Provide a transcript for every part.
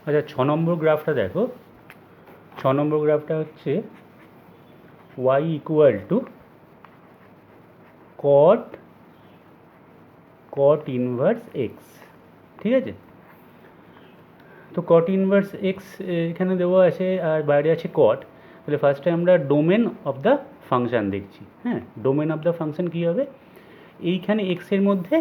আচ্ছা, 6 নম্বর গ্রাফটা দেখো। 6 নম্বর গ্রাফটা হচ্ছে y equal to cot cot inverse x. ঠিক আছে, তো কট ইনভার্স এক্স এখানে দেওয়া আছে আর বাইরে আছে কট। তাহলে ফার্স্টে আমরা ডোমেন অফ দ্য ফাংশান দেখছি। হ্যাঁ, ডোমেন অফ দ্য ফাংশান কী হবে, এইখানে এক্সের মধ্যে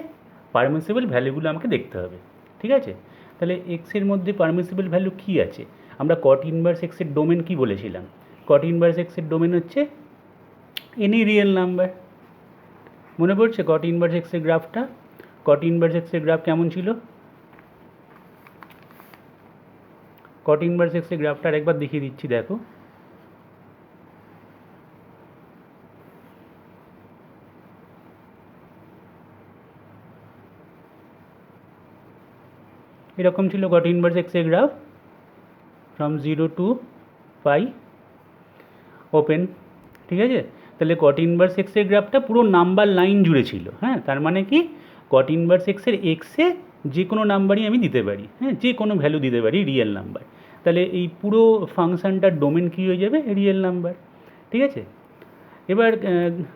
পারমিসিবল ভ্যালুগুলো আমাকে দেখতে হবে। ঠিক আছে, তাহলে এক্সের মধ্যে পারমিসিবল ভ্যালু কী আছে, আমরা কট ইনভার্স এক্সের ডোমেন কী বলেছিলাম, কট ইনভার্স এক্সের ডোমেন হচ্ছে এনি রিয়েল নাম্বার। মনে পড়ছে কট ইনভার্স এক্সের গ্রাফটা? কট ইনভার্স এক্সের গ্রাফ কেমন ছিল? কট ইনভার্স এক্সের গ্রাফটা আরেকবার দেখিয়ে দিচ্ছি, দেখো। এরকম ছিল কট ইনভার্স এক্সের গ্রাফ, ফ্রম 0 টু পাই ওপেন। ঠিক আছে, তাহলে কট ইনভার্স এক্সের গ্রাফটা পুরো নাম্বার লাইন জুড়ে ছিল। হ্যাঁ, তার মানে কি, কট ইনভার্স এক্সের এক্সে যে কোনো নাম্বারই আমি দিতে পারি। হ্যাঁ, যে কোনো ভ্যালু দিতে পারি, রিয়েল নাম্বার। তাহলে এই পুরো ফাংশানটার ডোমেন কী হয়ে যাবে, রিয়েল নাম্বার। ঠিক আছে, এবার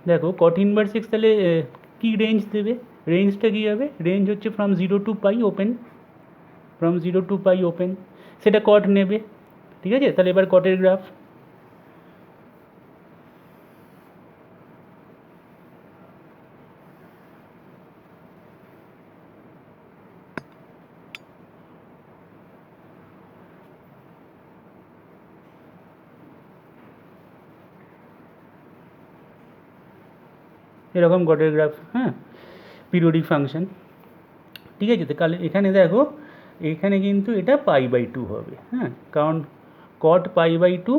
দেখো কট ইনভার্স এক্স তাহলে কী রেঞ্জ দেবে, রেঞ্জটা কী হবে, রেঞ্জ হচ্ছে from 0 to pi open, from 0 to pi open, সেটা কট নেবে। ঠিক আছে, তাহলে এবার কটের গ্রাফ। এরকম কটের গ্রাফ। হ্যাঁ, পিরিয়ডিক ফাংশন। ঠিক আছে, তো কালে এখানে দেখো, এখানে কিন্তু এটা পাই/2 হবে। হ্যাঁ, কারণ কট পাই/2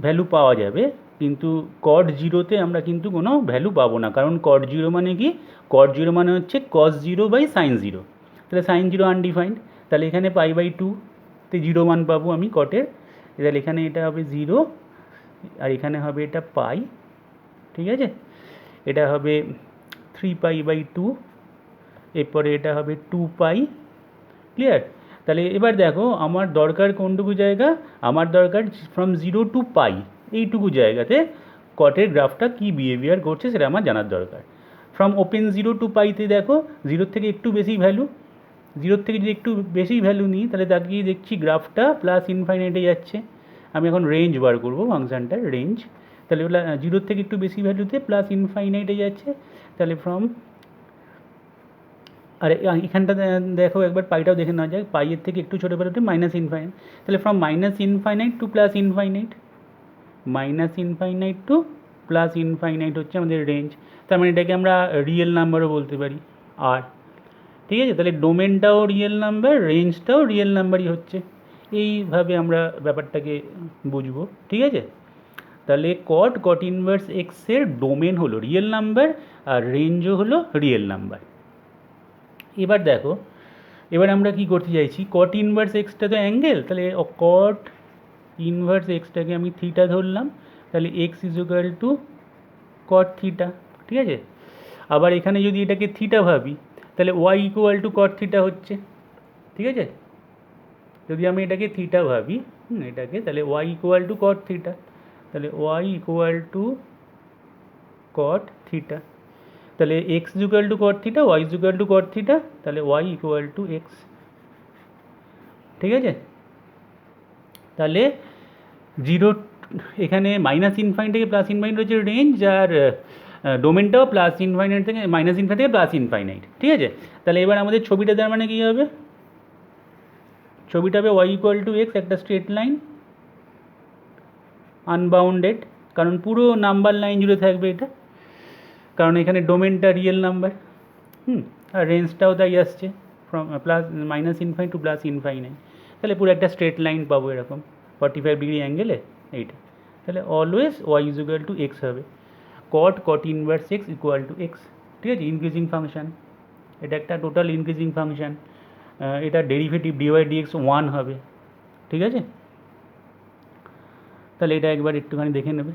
ভ্যালু পাওয়া যাবে, কিন্তু কট জিরোতে আমরা কিন্তু কোনো ভ্যালু পাবো না, কারণ কট জিরো মানে কি, কট জিরো মানে হচ্ছে cos zero by sine zero. তাহলে সাইন জিরো আনডিফাইন্ড, তাহলে এখানে পাই/2 জিরো মান পাবো আমি কটের। তাহলে এখানে এটা হবে জিরো, আর এখানে হবে এটা পাই। ঠিক আছে, এটা হবে 3π/2, এরপরে এটা হবে 2π। ক্লিয়ার? তাহলে এবার দেখো আমার দরকার কোনটুকু জায়গা, আমার দরকার ফ্রম 0 টু পাই, এইটুকু জায়গাতে কটের গ্রাফটা কী বিহেভিয়ার করছে সেটা আমার জানার দরকার। ফ্রম ওপেন 0 টু পাইতে দেখো, জিরোর থেকে একটু বেশি ভ্যালু, জিরোর থেকে যদি একটু বেশি ভ্যালু নিই তাহলে তাকিয়ে দেখছি গ্রাফটা প্লাস ইনফাইনাইটে যাচ্ছে। আমি এখন রেঞ্জ বার করবো ফাংশানটার রেঞ্জ। তাহলে ওগুলো জিরোর থেকে একটু বেশি ভ্যালুতে প্লাস ইনফাইনাইটে যাচ্ছে। তাহলে ফ্রম, আর এখানটা দেখো একবার পাইটাও দেখে নেওয়া যায়, পাইয়ের থেকে একটু ছোটো ভ্যালুতে মাইনাস ইনফাইনাইট। তাহলে from minus infinite to plus infinite, minus infinite to plus infinite হচ্ছে আমাদের রেঞ্জ। তার মানে এটাকে আমরা রিয়েল নাম্বারও বলতে পারি। আর ঠিক আছে, তাহলে ডোমেনটাও রিয়েল নাম্বার, রেঞ্জটাও রিয়েল নাম্বারই হচ্ছে। এইভাবে আমরা ব্যাপারটাকে বুঝবো। ঠিক আছে, তাহলে কট ইনভার্স এক্সের ডোমেন হলো রিয়েল নাম্বার, আর রেঞ্জও হলো রিয়েল নাম্বার। এবার দেখো, এবার আমরা কি করতে চাইছি, কট ইনভার্স এক্সটা তো অ্যাঙ্গেল, তাহলে কট ইনভার্স এক্সটাকে আমি থিটা ধরলাম, তাহলে x is equal to cot theta. ঠিক আছে, আবার এখানে যদি এটাকে থিটা ভাবি তাহলে y equal to cot theta হচ্ছে। ঠিক আছে, যদি আমি এটাকে থিটা ভাবি, এটাকে, তাহলে y equal to cot theta, তাহলে y equal to cot theta. তাহলে x equal to cot theta, y equal to cot theta, তাহলে ওয়াই ইকুয়াল টু এক্স। ঠিক আছে, তাহলে জিরো, এখানে মাইনাস ইনফাইনাইট থেকে প্লাস ইনফাইনাইট হচ্ছে রেঞ্জ, আর ডোমেনটাও প্লাস ইনফাইনাইট থেকে মাইনাস ইনফাইনাইট থেকে প্লাস ইনফাইনাইট। ঠিক আছে, তাহলে এবার আমাদের ছবিটা তার মানে কী হবে, ছবিটা হবে ওয়াই ইকুয়াল টু এক্স, একটা স্ট্রেট লাইন আনবাউন্ডেড, কারণ পুরো নাম্বার লাইন জুড়ে থাকবে এটা, কারণ এখানে ডোমেনটা রিয়েল নাম্বার। আর রেঞ্জটাও তাই আসছে from plus minus infinite to plus infinite. তাহলে পুরো একটা স্ট্রেট লাইন পাবো এরকম 45 ডিগ্রি অ্যাঙ্গেলে, এইটা। তাহলে always y is equal to x হবে, cot inverse x equal to x. ঠিক আছে, ইনক্রিজিং ফাংশান, এটা একটা টোটাল ইনক্রিজিং ফাংশান, এটা ডেরিভেটিভ ডিওয়াই ডিএক্স 1 হবে। ঠিক আছে, তাহলে এটা একবার একটুখানি দেখে নেবে।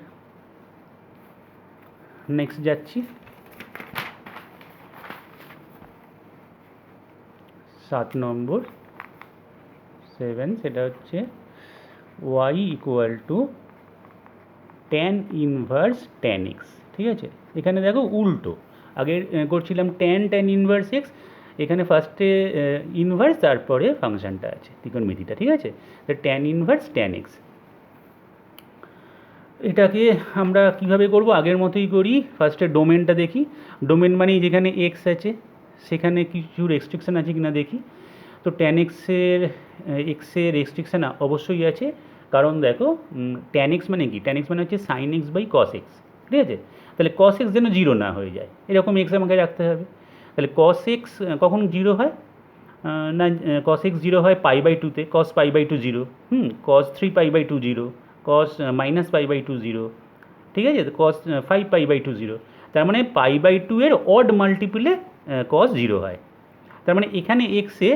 নেক্সট যাচ্ছি, 7 নম্বর। 7 সেটা হচ্ছে y equal to tan inverse tan x. ঠিক আছে, এখানে দেখো উল্টো, আগে করছিলাম ট্যান ইনভার্স এক্স, এখানে ফার্স্টে ইনভার্স তারপরে ফাংশনটা আছে ত্রিকোণমিতিটা। ঠিক আছে, তো ট্যান ইনভার্স ট্যান এক্স, এটাকে আমরা কিভাবে করব, আগের মতোই করি। ফার্স্টে ডোমেনটা দেখি, ডোমেন মানে যেখানে এক্স আছে সেখানে কিছু রেস্ট্রিকশান আছে কিনা দেখি। তো ট্যান এক্সের রেস্ট্রিকশান অবশ্যই আছে, কারণ দেখো ট্যান এক্স মানে কি, ট্যান এক্স মানে হচ্ছে sine x by cos x. ঠিক আছে, তাহলে কস এক্স যেন জিরো না হয়ে যায় এরকম এক্স আমাকে রাখতে হবে। তাহলে কস এক্স কখন জিরো হয় না, কস এক্স জিরো হয় পাই বাই টুতে, cos pi by two zero, cos 3 pi by 2 zero, cos minus pi by 2 zero. ঠিক আছে, তো কস 5 পাই বাই 2 জিরো, তার মানে পাই বাই 2 এর অড মাল্টিপলে কস জিরো হয়। তার মানে এখানে এক্সে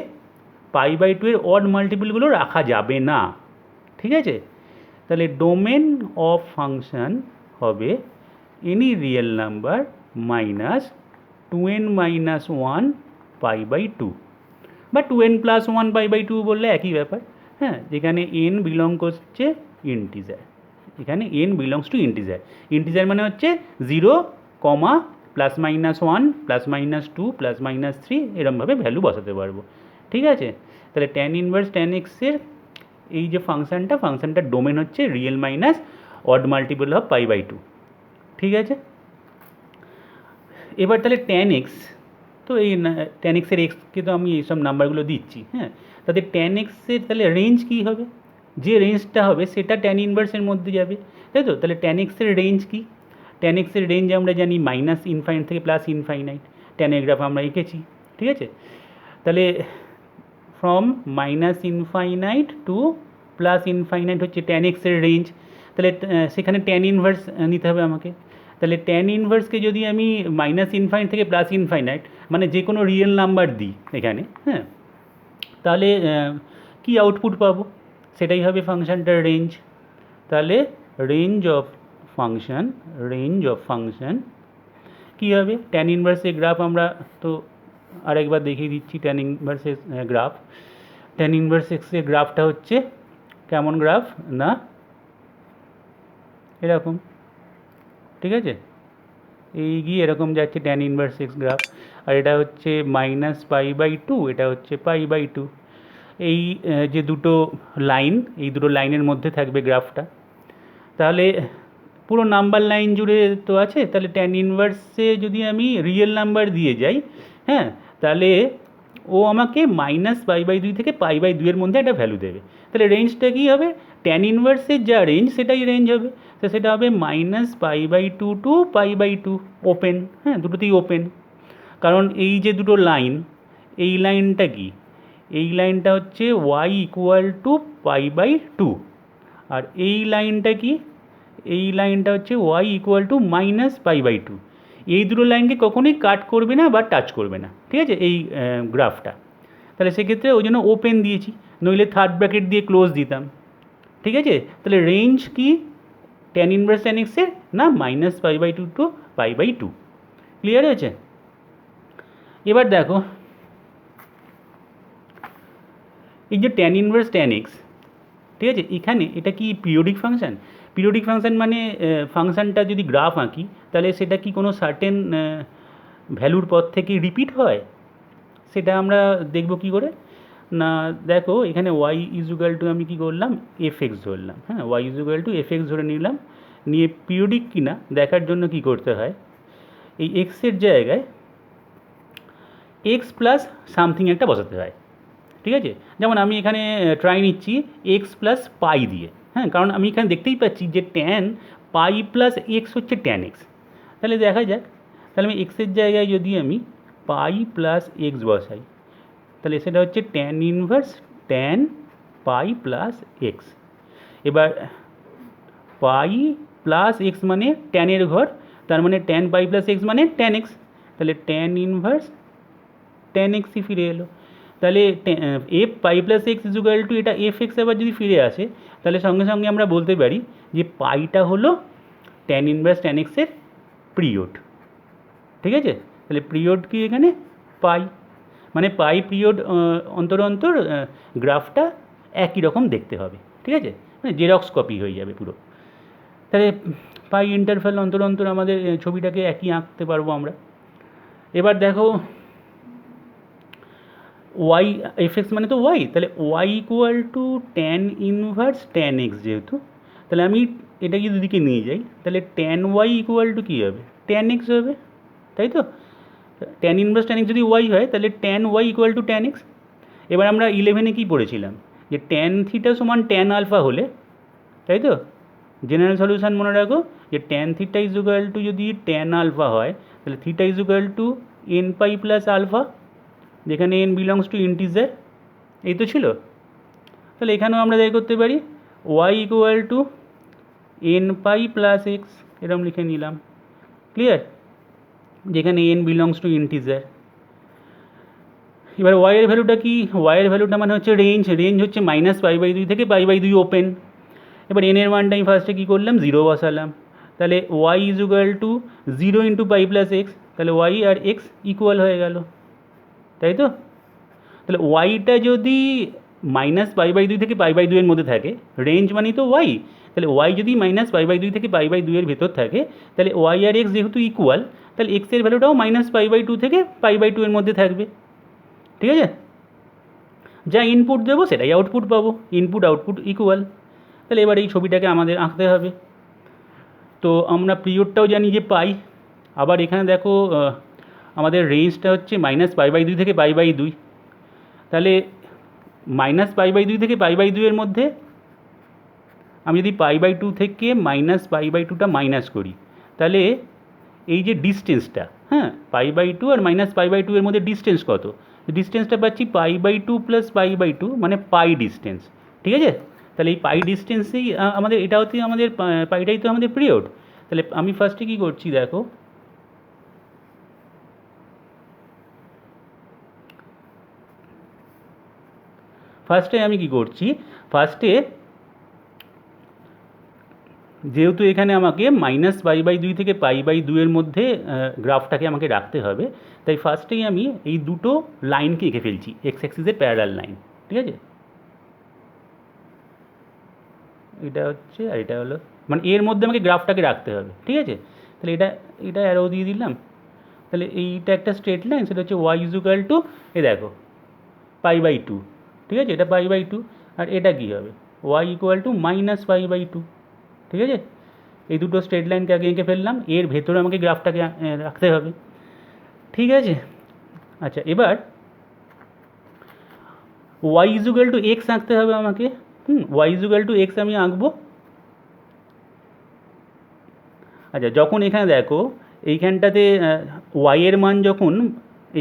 পাই বাই 2 এর অড মাল্টিপলগুলো রাখা যাবে না। ঠিক আছে, তাহলে ডোমেন অফ ফাংশন হবে any real number minus 2n-1 pi by 2, বা 2n+1 পাই বাই 2 বললে একই ব্যাপার। হ্যাঁ, যেখানে n বিলং করছে ইন্টিজার, এখানে n belongs to integer, integer মানে হচ্ছে 0, +-1 +-2 +-3 এরমভাবে ভ্যালু বসাতে পারবো। ঠিক আছে, তাহলে ট্যান ইনভার্স ট্যান এক্সের এই যে ফাংশনটার ডোমেন হচ্ছে real minus odd multiple of pi by 2। ঠিক আছে, এবার তাহলে ট্যান এক্স, তো এই ট্যান এক্সের এক্সকে তো আমি এইসব নাম্বারগুলো দিচ্ছি। হ্যাঁ, তাতে ট্যান এক্সের তাহলে রেঞ্জ কী হবে, যে রেঞ্জটা হবে সেটা ট্যান ইনভার্সের মধ্যে যাবে, তাই তো। তাহলে ট্যান এক্সের রেঞ্জ কী, ট্যান এক্সের রেঞ্জ আমরা জানি -∞ থেকে +∞, ট্যানের গ্রাফ আমরা এঁকেছি। ঠিক আছে, তাহলে ফ্রম -∞ টু +∞ হচ্ছে ট্যান এক্সের রেঞ্জ। তাহলে সেখানে ট্যান ইনভার্স নিতে হবে আমাকে। তাহলে ট্যান ইনভার্সকে যদি আমি -∞ থেকে +∞, মানে যে কোনো রিয়েল নাম্বার দিই এখানে, হ্যাঁ, তাহলে কি আউটপুট পাবো, সেটাই হবে ফাংশনটার রেঞ্জ। তাহলে রেঞ্জ অফ ফাংশন কী হবে, ট্যান ইনভার্সের গ্রাফ আমরা তো আরেকবার দেখিয়ে দিচ্ছি। ট্যান ইনভার্সের গ্রাফ, ট্যান ইনভার্স এক্সের গ্রাফটা হচ্ছে কেমন গ্রাফ না এরকম। ঠিক আছে, এই গিয়ে এরকম যাচ্ছে ট্যান ইনভার্স এক্স গ্রাফ, আর এটা হচ্ছে -π/2, এটা হচ্ছে π/2। এই যে দুটো লাইন, এই দুটো লাইনের মধ্যে থাকবে গ্রাফটা। তাহলে পুরো নাম্বার লাইন জুড়ে তো আছে, তাহলে ট্যান ইনভার্সে যদি আমি রিয়েল নাম্বার দিয়ে যাই, হ্যাঁ, তাহলে ও আমাকে -π/2 থেকে π/2 এর মধ্যে একটা ভ্যালু দেবে। তাহলে রেঞ্জটা কী হবে, ট্যান ইনভার্সের যা রেঞ্জ সেটাই রেঞ্জ হবে। তো সেটা হবে -π/2 টু π/2, ওপেন। হ্যাঁ, দুটোতেই ওপেন, কারণ এই যে দুটো লাইন, এই লাইনটা কি, এই লাইনটা হচ্ছে y ইকুয়াল টু π/2, আর এই লাইনটা কি, এই লাইনটা হচ্ছে y ইকুয়াল টু -π/2। এই দুটো লাইনকে কখনোই কাট করবে না বা টাচ করবে না। ঠিক আছে, এই গ্রাফটা, তাহলে সেক্ষেত্রে ওই জন্য ওপেন দিয়েছি, নইলে থার্ড ব্র্যাকেট দিয়ে ক্লোজ দিতাম। ঠিক আছে, তাহলে রেঞ্জ কি ট্যান ইনভার্স ট্যান এক্সের না -π/2 টু π/2। ক্লিয়ার হয়েছে? এবার দেখো এই যে ট্যান ইনভার্স ট্যান এক্স, ঠিক আছে, এখানে এটা কি পিরিয়ডিক ফাংশান? পিরিয়ডিক ফাংশান মানে ফাংশানটা যদি গ্রাফ আঁকি তাহলে সেটা কি কোনো সার্টেন ভ্যালুর পর থেকে রিপিট হয়, সেটা আমরা দেখব কি করে না। দেখো এখানে y ইজুগাল টু আমি কি করলাম, fx ধরলাম। হ্যাঁ, y ইজুগাল টু fx ধরে নিলাম, নিয়ে পিরিয়ডিক কিনা দেখার জন্য কি করতে হয়, এই এক্সের জায়গায় এক্স প্লাস সামথিং একটা বসাতে হয়। ঠিক আছে, যেমন আমি এখানে ট্রাই নিচ্ছি এক্স প্লাস পাই দিয়ে। হ্যাঁ, কারণ আমি এখানে দেখতেই পাচ্ছি যে ট্যান পাই প্লাস এক্স হচ্ছে ট্যান এক্স। তাহলে দেখা যাক, তাহলে আমি এক্সের জায়গায় যদি আমি পাই প্লাস এক্স বসাই, তাহলে সেটা হচ্ছে tan inverse tan pi plus x. এবার পাই প্লাস এক্স মানে ট্যানের ঘর, তার মানে ট্যান পাই প্লাস এক্স মানে ট্যান এক্স, তাহলে ট্যান ইনভার্স ট্যান এক্সই ফিরে এলো। তাহলে f pi plus x equal to এটা এফ এক্স আবার যদি ফিরে আসে, তাহলে সঙ্গে সঙ্গে আমরা বলতে পারি যে পাইটা হলো ট্যান ইনভার্স ট্যান এক্সের পিরিয়ড। ঠিক আছে, তাহলে পিরিয়ড কি এখানে পাই, মানে পাই পিরিয়ড অন্তর অন্তর গ্রাফটা একই রকম দেখতে হবে, ঠিক আছে, মানে জেরক্স কপি হয়ে যাবে পুরো। তাহলে পাই ইন্টারভ্যাল অন্তর অন্তর আমাদের ছবিটাকে একই আঁকতে পারবো আমরা। এবার দেখো ওয়াই এফ মানে তো ওয়াই, তাহলে y equal to tan inverse tan x, যেহেতু তাহলে আমি এটাকে দুদিকে নিয়ে যাই, তাহলে ট্যান ওয়াই ইকুয়াল টু কী হবে, ট্যান এক্স হবে, তাই তো। ট্যান ইনভার্স ট্যান এক্স যদি ওয়াই হয় তাহলে tan y equal to tan x. এবার আমরা 11-এ কী পড়েছিলাম, যে ট্যান থিটা সমান ট্যান আলফা হলে, তাই তো, জেনারেল সলিউশন মনে রাখো যে tan theta is equal to যদি ট্যান আলফা হয় তাহলে theta is equal to n pi plus alpha, যেখানে এন বিলংস টু ইন্টিজার, এই তো ছিল। তাহলে এখানেও আমরা যাই করতে পারি y equal to n pi plus x, এরকম লিখে নিলাম, ক্লিয়ার, যেখানে এন বিলংস টু ইন্টিজার। এবার ওয়াইয়ের ভ্যালুটা কি, ওয়াইয়ের ভ্যালুটা মানে হচ্ছে রেঞ্জ, রেঞ্জ হচ্ছে -π/2 থেকে π/2 ওপেন। এবার এনের মানটা আমি ফার্স্টে কী করলাম, 0 বসালাম, তাহলে y is equal to 0 × π + x, তাহলে ওয়াই আর এক্স ইকুয়াল হয়ে গেল, তাই তো। তাহলে ওয়াইটা যদি -π/2 থেকে π/2 এর মধ্যে থাকে, রেঞ্জ মানেই তো ওয়াই, তাহলে ওয়াই যদি -π/2 থেকে π/2 এর ভেতর থাকে, তাহলে ওয়াই আর এক্স যেহেতু ইকুয়াল, তাহলে এক্সের ভ্যালুটাও -π/2 থেকে π/2 এর মধ্যে থাকবে, ঠিক আছে। যা ইনপুট দেবো সেটাই আউটপুট পাবো, ইনপুট আউটপুট ইকুয়াল। তাহলে এবার এই ছবিটাকে আমাদের আঁকতে হবে। তো আমরা পিরিয়ডটাও জানি যে পাই, আবার এখানে দেখো আমাদের রেঞ্জটা হচ্ছে -π/2 থেকে π/2, তাহলে -π/2 থেকে π/2 এর মধ্যে আমি যদি π/2 থেকে -π/2টা মাইনাস করি, তাহলে এই যে ডিস্টেন্সটা, হ্যাঁ, π/2 আর -π/2 এর মধ্যে ডিস্টেন্স কত, ডিস্টেন্সটা পাচ্ছি π/2 + π/2 মানে পাই ডিস্টেন্স, ঠিক আছে। তাহলে এই পাই ডিস্টেন্সেই আমাদের এটা হচ্ছে আমাদের পাইটাই তো আমাদের পিরিয়ড। তাহলে আমি ফার্স্টে কী করছি দেখো, ফার্স্টে আমি কী করছি, ফার্স্টে যেহেতু এখানে আমাকে -π/2 থেকে π/2 এর মধ্যে গ্রাফটাকে আমাকে রাখতে হবে, তাই ফার্স্টেই আমি এই দুটো লাইনকে এঁকে ফেলছি, এক্স অ্যাক্সিসের প্যারালাল লাইন, ঠিক আছে। এটা হচ্ছে আর এটা হলো, মানে এর মধ্যে আমাকে গ্রাফটাকে রাখতে হবে, ঠিক আছে। তাহলে এটা এটা অ্যারো দিয়ে দিলাম, তাহলে এইটা একটা স্ট্রেট লাইন, সেটা হচ্ছে ওয়াই ইজ ইকুয়াল টু, এ দেখো π/2, ঠিক আছে, এটা π/2, আর এটা কী হবে, ওয়াই ইকুয়াল টু -π/2, ঠিক আছে। এই দুটো স্ট্রেট লাইনকে আগে এঁকে ফেললাম, এর ভেতরে আমাকে গ্রাফটাকে রাখতে হবে, ঠিক আছে। আচ্ছা, এবার y is equal to x আঁকতে হবে আমাকে, y is equal to x আমি আঁকবো। আচ্ছা, যখন এখানে দেখো এইখানটাতে ওয়াইয়ের মান যখন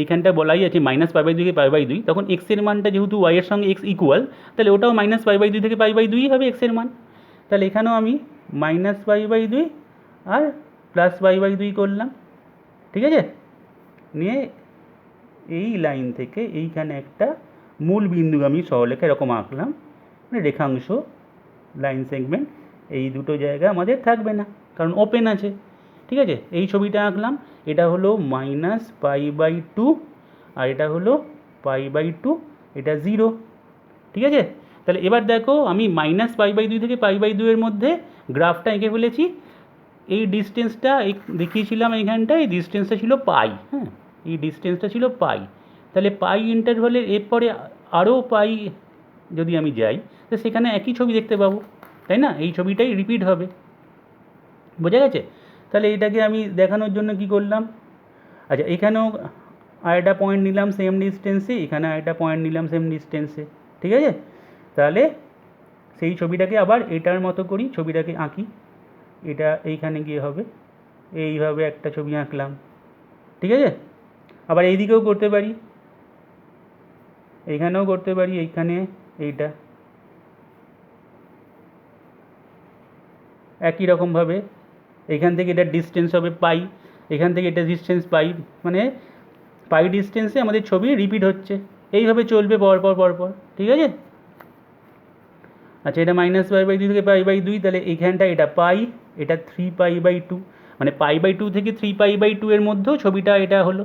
এইখানটা বলাই আছে -π/2 থেকে π/2, তখন এক্সের মানটা যেহেতু ওয়াইয়ের সঙ্গে এক্স ইকুয়াল, তাহলে ওটাও -π/2 থেকে π/2 হবে এক্সের মান। তাহলে এখানেও আমি -π/2 আর +π/2 করলাম, ঠিক আছে। নিয়ে এই লাইন থেকে এইখানে একটা মূল বিন্দু আমি সরলরেখা এরকম আঁকলাম, মানে রেখাংশ, লাইন সেগমেন্ট, এই দুটো জায়গা আমাদের থাকবে না কারণ ওপেন আছে, ঠিক আছে। এই ছবিটা আঁকলাম, এটা হলো -π/2 আর এটা হলো π/2, এটা 0, ঠিক আছে। তাহলে এবার দেখো আমি -π/2 থেকে π/2 এর মধ্যে গ্রাফটা এঁকে ফেলেছি। এই ডিস্টেন্সটা দেখিয়েছিলাম এইখানটা, এই ডিস্টেন্সটা ছিল পাই, হ্যাঁ, এই ডিস্টেন্সটা ছিল পাই। তাহলে পাই ইন্টারভালের এরপরে আরও পাই যদি আমি যাই, তো সেখানে একই ছবি দেখতে পাবো, তাই না, এই ছবিটাই রিপিট হবে, বোঝা গেছে। তাহলে এটাকে আমি দেখানোর জন্য কি করলাম, আচ্ছা এখানেও আরেকটা পয়েন্ট নিলাম সেম ডিস্টেন্সে, এখানে আরেকটা পয়েন্ট নিলাম সেম ডিস্টেন্সে, ঠিক আছে। তাহলে সেই ছবিটাকে আবার এটার মতো করি, ছবিটাকে আঁকি, এটা এইখানে গিয়ে হবে, এইভাবে একটা ছবি আঁকলাম, ঠিক আছে। আবার এইদিকেও করতে পারি, এইখানেও করতে পারি, এইখানে এইটা একই রকমভাবে, এখান থেকে এটার ডিস্টেন্স হবে পাই, এখান থেকে এটা ডিস্টেন্স পাই, মানে পাই ডিস্টেন্সে আমাদের ছবি রিপিট হচ্ছে, এইভাবে চলবে পরপর, ঠিক আছে। আচ্ছা, এটা -π/2 থেকে π/2, তাহলে এইখানটা এটা পাই, এটা 3π/2, মানে π/2 থেকে 3π/2 এর মধ্যেও ছবিটা এটা হলো,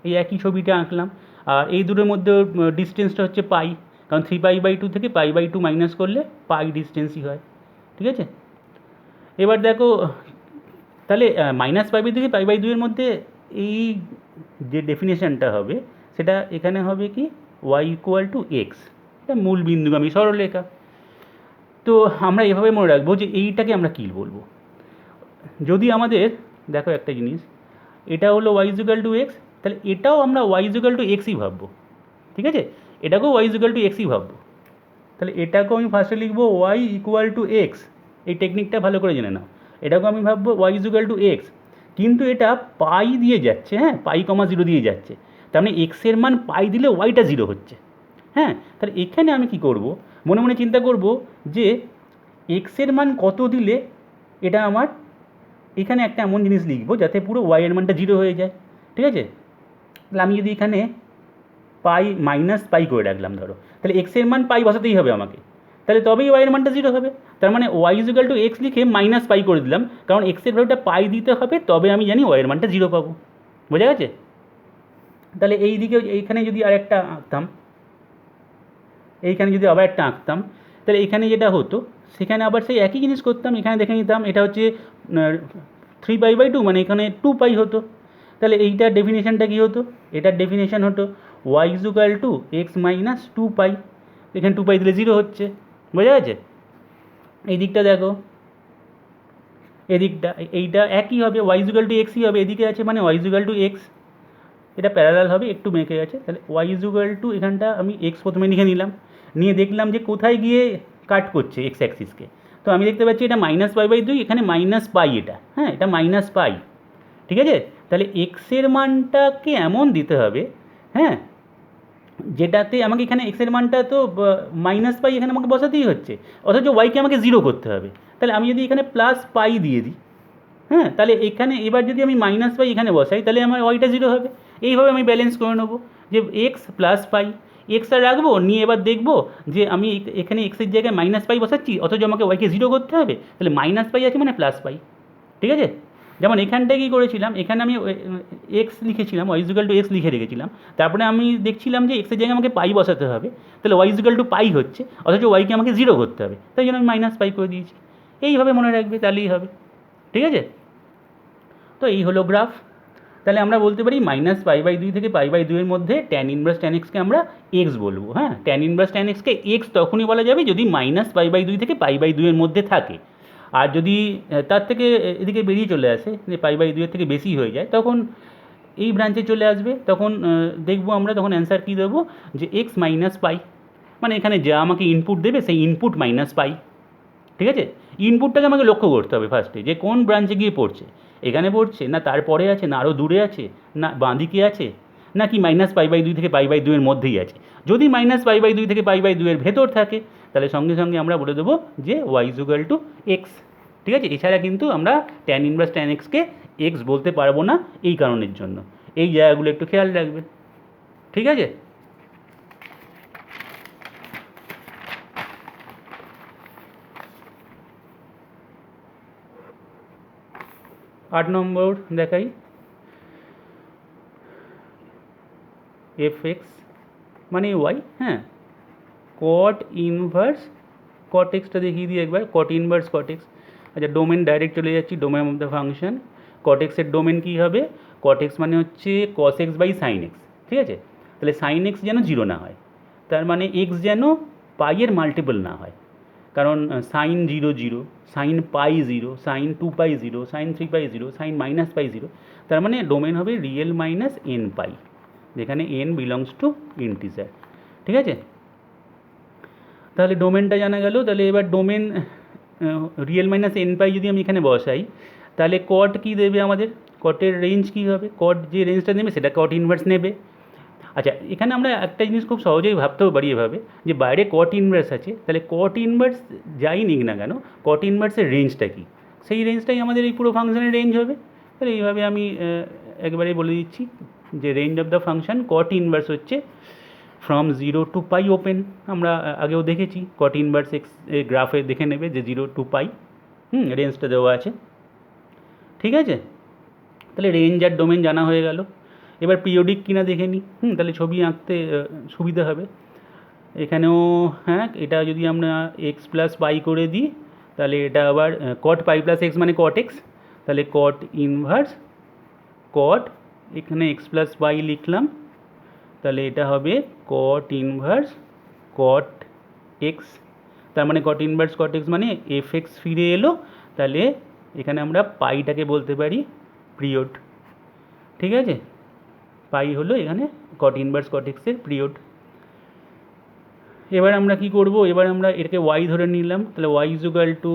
এই একই ছবিটা আঁকলাম। আর এই দুটোর মধ্যে ডিস্টেন্সটা হচ্ছে পাই, কারণ 3π/2 থেকে π/2 মাইনাস করলে পাই ডিস্টেন্সই হয়, ঠিক আছে। এবার দেখো তাহলে -π/2 থেকে π/2 এর মধ্যে এই যে ডেফিনেশনটা হবে সেটা এখানে হবে কি y = x, এটা মূল বিন্দুগামী সরলরেখা। তো আমরা এভাবে মনে রাখবো যে এইটাকে আমরা কী বলবো, যদি আমাদের দেখো একটা জিনিস, এটা হলো y = x, তাহলে এটাও আমরা y = x-ই ভাববো, ঠিক আছে, এটাকেও y = x-ই ভাববো। তাহলে এটাকেও আমি ফার্স্টে লিখবো y = x, এই টেকনিকটা ভালো করে জেনে নাও। এটাকেও আমি ভাববো y = x, কিন্তু এটা পাই দিয়ে যাচ্ছে, হ্যাঁ, π,0 দিয়ে যাচ্ছে, তার মানে এক্সের মান পাই দিলে ওয়াইটা 0 হচ্ছে, হ্যাঁ। তাহলে এখানে আমি কি করব, মনে মনে চিন্তা করব যে এক্সের মান কত দিলে এটা আমার এখানে একটা এমন জিনিস লিখবো যাতে পুরো ওয়াইয়ের মানটা 0 হয়ে যায়, ঠিক আছে। তাহলে আমি যদি এখানে -π করে রাখলাম ধরো, তাহলে এক্সের মান পাই বসাতেই হবে আমাকে, তাহলে তবেই ওয়াইয়ের মানটা 0 হবে। তার মানে y = x লিখে -π করে দিলাম, কারণ এক্সের ভ্যালুটা পাই দিতে হবে, তবে আমি জানি ওয়াইয়ের মানটা 0 পাবো, বোঝা গেছে। তাহলে এই দিকে এইখানে যদি আরেকটা আঁকতাম, এইখানে যদি আবার একটা আঁকতাম, তাহলে এখানে যেটা হতো সেখানে আবার সেই একই জিনিস করতাম, এখানে দেখে নিতাম এটা হচ্ছে 3π/2, মানে এখানে 2π হতো। তাহলে এইটার ডেফিনেশনটা কী হতো, এটার ডেফিনেশন হতো y = x - 2π, এখানে 2π দিলে 0 হচ্ছে, বোঝা গেছে। এই দিকটা দেখো, এদিকটা এইটা একই হবে, y = x-ই হবে, এদিকে আছে মানে y = x, এটা প্যারালাল হবে, একটু বেঁকে গেছে। তাহলে y = এখানটা আমি x প্রথমে লিখে নিলাম, নিয়ে দেখলাম যে কোথায় গিয়ে কাট করছে এক্স অ্যাক্সিসকে, তো আমি দেখতে পাচ্ছি এটা -π/2, এখানে -π, এটা হ্যাঁ, এটা -π, ঠিক আছে। তাহলে এক্সের মানটাকে এমন দিতে হবে, হ্যাঁ, যেটাতে আমাকে এখানে এক্সের মানটা তো -π এখানে আমাকে বসাতেই হচ্ছে, অথচ ওয়াইকে আমাকে 0 করতে হবে। তাহলে আমি যদি এখানে +π দিয়ে দিই, হ্যাঁ, তাহলে এখানে এবার যদি আমি -π এখানে বসাই, তাহলে আমার ওয়াইটা 0 হবে। এইভাবে আমি ব্যালেন্স করে নেবো যে এক্স +π, এক্সটা রাখবো, নিয়ে এবার দেখবো যে আমি এখানে এক্সের জায়গায় -π বসাচ্ছি, অথচ আমাকে ওয়াইকে 0 করতে হবে, তাহলে -π আছে মানে +π, ঠিক আছে। যেমন এখানটায় কী করেছিলাম, এখানে আমি এক্স লিখেছিলাম, y = x লিখে রেখেছিলাম, তারপরে আমি দেখছিলাম যে এক্সের জায়গায় আমাকে পাই বসাতে হবে, তাহলে y = π হচ্ছে, অথচ ওয়াইকে আমাকে 0 করতে হবে, তাই জন্য আমি -π করে দিয়েছি। এইভাবে মনে রাখবে, তাহলেই হবে, ঠিক আছে। তো এই হলো গ্রাফ। তাহলে আমরা বলতে পারি -π/2 থেকে π/2 এর মধ্যে tan ইনভার্স tan x-কে আমরা x বলবো, হ্যাঁ। tan ইনভার্স tan x-কে x তখনই বলা যাবে যদি -π/2 থেকে π/2 এর মধ্যে থাকে, আর যদি তার থেকে এদিকে বেরিয়ে চলে আসে, যে π/2 এর থেকে বেশি হয়ে যায়, তখন এই ব্রাঞ্চে চলে আসবে, তখন দেখবো আমরা, তখন অ্যান্সার কী দেবো, যে x - π, মানে এখানে যা আমাকে ইনপুট দেবে সেই ইনপুট -π, ঠিক আছে। ইনপুটটাকে আমাকে লক্ষ্য করতে হবে ফার্স্টে, যে কোন ব্রাঞ্চে গিয়ে পড়ছে, এখানে পড়ছে না তারপরে আছে, না আরও দূরে আছে, না বাঁদিকে আছে, নাকি -π/2 থেকে π/2 এর মধ্যেই আছে। যদি -π/2 থেকে π/2 এর ভেতর থাকে, তাহলে সঙ্গে সঙ্গে আমরা বলে দেবো যে y = x, ঠিক আছে। এছাড়া কিন্তু আমরা tan ইনভার্স tan x-কে x বলতে পারবো না, এই কারণের জন্য। এই জায়গাগুলো একটু খেয়াল রাখবে, ঠিক আছে। 8 নম্বর দেখাই, fx মানে y, হ্যাঁ, cot ইনভার্স cot x-টা দেখিয়ে দিই একবার, cot ইনভার্স cot x। আচ্ছা, ডোমেন ডাইরেক্ট চলে যাচ্ছি, domain of the function. cot x এর ডোমেন কী হবে, cot x মানে হচ্ছে cos x/sin x, ঠিক আছে। তাহলে sin x যেন 0 না হয়, তার মানে x যেন পাইয়ের মাল্টিপল না হয়, কারণ sin 0 0, sin π 0, sin 2π 0, sin 3π 0, sin -π 0, তার মানে ডোমেন হবে রিয়েল মাইনাস nπ, যেখানে n বিলংস টু ইন্টিজার, ঠিক আছে। তাহলে ডোমেনটা জানা গেল। তাহলে এবার ডোমেন রিয়েল মাইনাস nπ যদি আমি এখানে বসাই, তাহলে কট কী দেবে আমাদের, কটের রেঞ্জ কী হবে, কট যে রেঞ্জটা নেবে সেটা কট ইনভার্স নেবে। আচ্ছা, এখানে আমরা একটা জিনিস খুব সহজেই ভাবতেও পারি এভাবে, যে বাইরে কট ইনভার্স আছে, তাহলে কট ইনভার্স যাই নিক না কেন, কট ইনভার্সের রেঞ্জটা কী, সেই রেঞ্জটাই আমাদের এই পুরো ফাংশনের রেঞ্জ হবে। তাহলে এইভাবে আমি একবারে বলে দিচ্ছি যে range of the function caught inverse হচ্ছে ফ্রম 0 to π ওপেন। আমরা আগেও দেখেছি, কট ইনভার্স এক্স গ্রাফে দেখে নেবে যে 0 to π, রেঞ্জটা দেওয়া আছে, ঠিক আছে। তাহলে রেঞ্জ আর ডোমেন জানা হয়ে গেল। এবার পিরিয়ডিক কিনা দেখে নিই, তাহলে ছবি আঁকতে সুবিধা হবে। এখানেও হ্যাঁ, এটা যদি আমরা এক্স প্লাস পাই করে দিই তাহলে এটা আবার কট পাই প্লাস এক্স মানে কট এক্স, তাহলে কট ইনভার্স কট, এখানে এক্স প্লাস পাই লিখলাম, তাহলে এটা হবে কট ইনভার্স কট এক্স, তার মানে কট ইনভার্স কট এক্স মানে এফ এক্স ফিরে এলো, তাহলে এখানে আমরা পাইটাকে বলতে পারি পিরিয়ড। ঠিক আছে, পাই হলো এখানে কট ইনভার্স কট এক্সের পিরিয়ড। এবার আমরা কি করব, এবার আমরা এটাকে ওয়াই ধরে নিলাম, তাহলে y equal to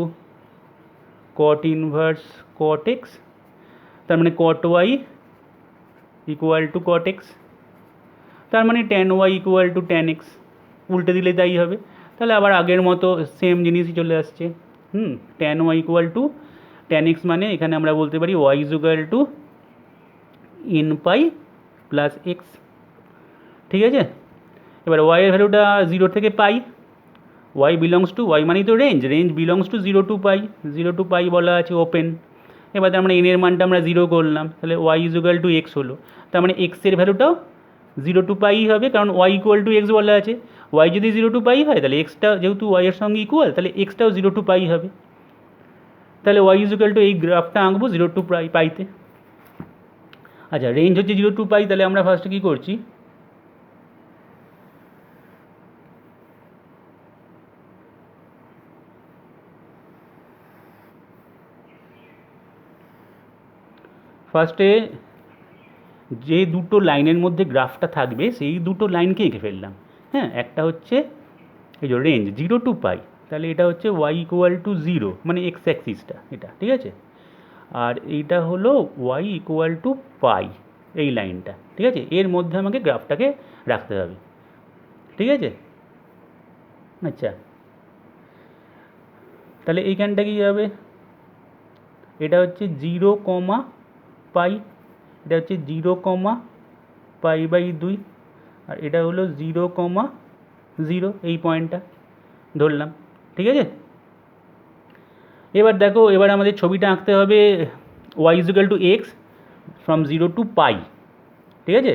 cot inverse cot x, তার মানে cot y equal to cot x, তার মানে tan y equal to tan x, উল্টে দিলে তাই হবে। তাহলে আবার আগের মতো সেম জিনিসই চলে আসছে। Tan y equal to tan x মানে এখানে আমরা বলতে পারি y equal to n pi plus x. ঠিক আছে, এবার ওয়াইয়ের ভ্যালুটা 0 থেকে pi, y belongs to, y মানেই তো range, range belongs to 0 to pi, 0 to pi বলা আছে ওপেন। এবার তার মানে এনের মানটা আমরা 0 করলাম, তাহলে ওয়াই ইজুগাল টু এক্স হলো, তার মানে এক্সের ভ্যালুটাও 0 টু পাই হবে, কারণ ওয়াই ইকুয়াল টু এক্স বলা আছে। ওয়াই যদি 0 টু পাই হয় তাহলে এক্সটা যেহেতু ওয়াইয়ের সঙ্গে ইকুয়াল, তাহলে এক্সটাও 0 টু পাই হবে। তাহলে ওয়াই ইজুগাল টু এই গ্রাফটা আঁকবো 0 টু পাইতে। আচ্ছা, রেঞ্জ হচ্ছে 0 টু পাই, তাহলে আমরা ফার্স্টে কী করছি, ফার্স্টে যে দুটো লাইনের মধ্যে গ্রাফটা থাকবে সেই দুটো লাইনকে এঁকে ফেললাম। হ্যাঁ, একটা হচ্ছে এই যে রেঞ্জ 0 টু পাই, তাহলে এটা হচ্ছে ওয়াই ইকুয়াল টু 0 মানে এক্স অ্যাক্সিসটা এটা, ঠিক আছে। আর এইটা হলো ওয়াই ইকুয়াল টু পাই, এই লাইনটা, ঠিক আছে। এর মধ্যে আমাকে গ্রাফটাকে রাখতে হবে, ঠিক আছে। আচ্ছা, তাহলে এইখানটা কী হবে, এটা হচ্ছে 0 কমা পাই, এটা হচ্ছে 0 কমা পাই বাই 2, আর এটা হলো 0 কমা 0, এই পয়েন্টটা ধরলাম, ঠিক আছে। এবার দেখো, এবার আমাদের ছবিটা আঁকতে হবে y equal to x from 0 to pi, ঠিক আছে।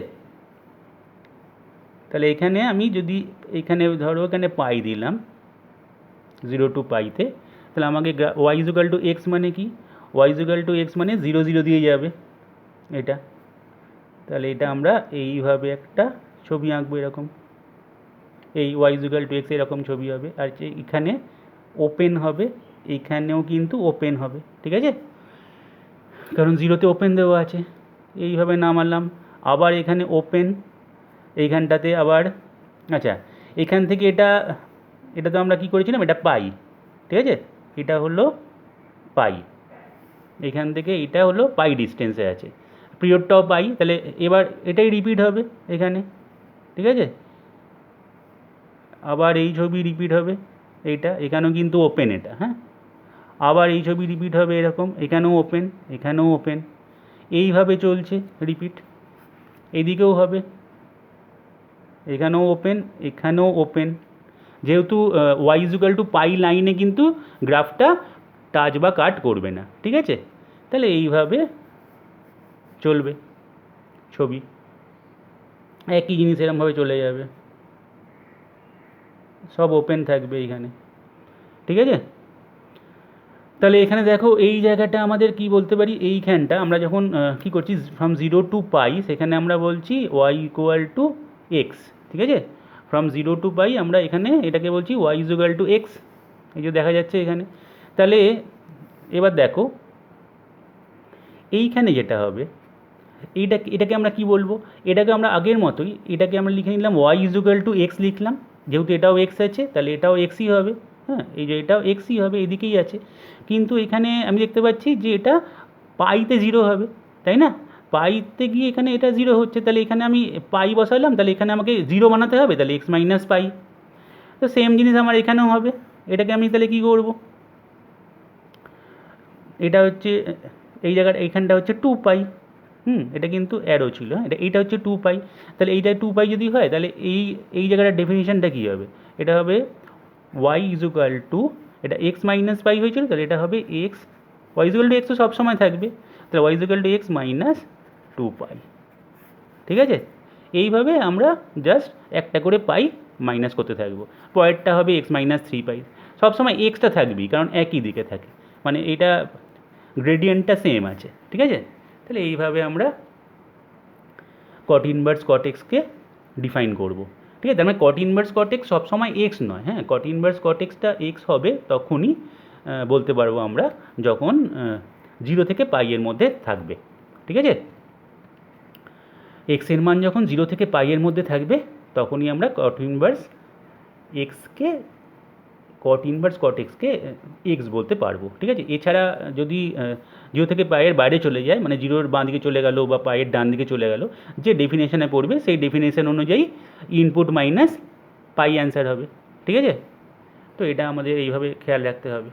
তাহলে এখানে আমি যদি এখানে ধরো এখানে পাই দিলাম 0 টু পাইতে, তাহলে আমাকে ওয়াই ইজুগাল টু এক্স মানে কি, ওয়াই ইজুগাল টু এক্স মানে 0 0 দিয়ে যাবে এটা, তাহলে এটা আমরা এইভাবে একটা ছবি আঁকবো এরকম, এই ওয়াই ইজুগাল টু এক্স এরকম ছবি হবে, আর এখানে ওপেন হবে, এইখানেও কিন্তু ওপেন হবে, ঠিক আছে, কারণ 0তে ওপেন দেওয়া আছে। এইভাবে নামালাম, আবার এখানে ওপেন, এইখানটাতে আবার, আচ্ছা এখান থেকে এটা, এটা তো আমরা কী করেছিলাম, এটা পাই, ঠিক আছে, এটা হলো পাই, এখান থেকে এটা হলো পাই ডিস্টেন্সে আছে, পিরিয়ডটাও পাই, তাহলে এবার এটাই রিপিট হবে এখানে, ঠিক আছে। আবার এই ছবি রিপিট হবে, এইটা এখানেও কিন্তু ওপেন এটা, হ্যাঁ, আবার এই ছবি রিপিট হবে এরকম, এখানেও ওপেন এখানেও ওপেন, এইভাবে চলছে রিপিট, এদিকেও হবে, এখানেও ওপেন এখানেও ওপেন, যেহেতু ওয়াই ইজুগাল টু পাই লাইনে কিন্তু গ্রাফটা টাচ বা কাট করবে না, ঠিক আছে। তাহলে এইভাবে চলবে ছবি, একই জিনিস এরমভাবে চলে যাবে, সব ওপেন থাকবে এইখানে, ঠিক আছে। তাহলে এখানে দেখো এই জায়গাটা আমাদের কি বলতে পারি, এইখানটা আমরা যখন কী করছি ফ্রম 0 টু পাই, সেখানে আমরা বলছি ওয়াই ইকুয়াল টু এক্স, ঠিক আছে। ফ্রম 0 টু পাই আমরা এখানে এটাকে বলছি ওয়াই ইজুগাল টু এক্স, এই যে দেখা যাচ্ছে এখানে। তাহলে এবার দেখো এইখানে যেটা হবে, এটাকে আমরা কি বলবো, এটাকে আমরা আগের মতোই এটাকে আমরা লিখে নিলাম ওয়াই ইজুগাল টু এক্স লিখলাম, যেহেতু এটাও এক্স আছে তাহলে এটাও এক্সই হবে, হ্যাঁ, এই যে এটাও এক্সই হবে, এদিকেই আছে। কিন্তু এখানে আমি দেখতে পাচ্ছি যে এটা পাইতে 0 হবে, তাই না, পাইতে গিয়ে এখানে এটা 0 হচ্ছে, তাহলে এখানে আমি পাই বসালাম, তাহলে এখানে আমাকে 0 বানাতে হবে, তাহলে এক্স মাইনাস পাই। তো সেম জিনিস আমার এখানেও হবে, এটাকে আমি তাহলে কী করব, এটা হচ্ছে এই জায়গাটা, এইখানটা হচ্ছে 2 পাই, এটা কিন্তু অ্যারো ছিল, হ্যাঁ, এইটা হচ্ছে 2 পাই, তাহলে এইটা 2 পাই যদি হয় তাহলে এই জায়গাটার ডেফিনিশনটা কী হবে, এটা হবে ওয়াই ইজুগাল টু, এটা এক্স মাইনাস পাই হয়েছিল, তাহলে এটা হবে x, y equal to x তো সবসময় থাকবে, তাহলে y equal to x minus 2 pi, ঠিক আছে। এইভাবে আমরা জাস্ট একটা করে পাই মাইনাস করতে থাকবো। পরেরটা হবে এক্স মাইনাস থ্রি পাই। সবসময় এক্সটা থাকবেই, কারণ একই দিকে থাকে, মানে এটা গ্রেডিয়েন্টটা সেম আছে, ঠিক আছে। তাহলে এইভাবে আমরা কট ইনভার্স কট এক্সকে ডিফাইন করব, ঠিক আছে। তার মানে কট ইনভার্স কট এক্স সবসময় এক্স নয়, হ্যাঁ, কট ইনভার্স কট এক্সটা এক্স হবে তখনই বলতে পারবো আমরা, যখন 0 থেকে পাই এর মধ্যে থাকবে, ঠিক আছে। এক্সের মান যখন 0 থেকে পাই এর মধ্যে থাকবে তখনই আমরা কট ইনভার্স এক্সকে এক্স বলতে পারবো, ঠিক আছে। এছাড়া যদি 0 থেকে পাইয়ের বাইরে চলে যায়, মানে 0-র বাঁ দিকে চলে গেল বা পাইয়ের ডান দিকে চলে গেল, যে ডেফিনেশনে পড়বে সেই ডেফিনেশন অনুযায়ী ইনপুট মাইনাস পাই অ্যান্সার হবে, ঠিক আছে। তো এটা আমাদের এইভাবে খেয়াল রাখতে হবে।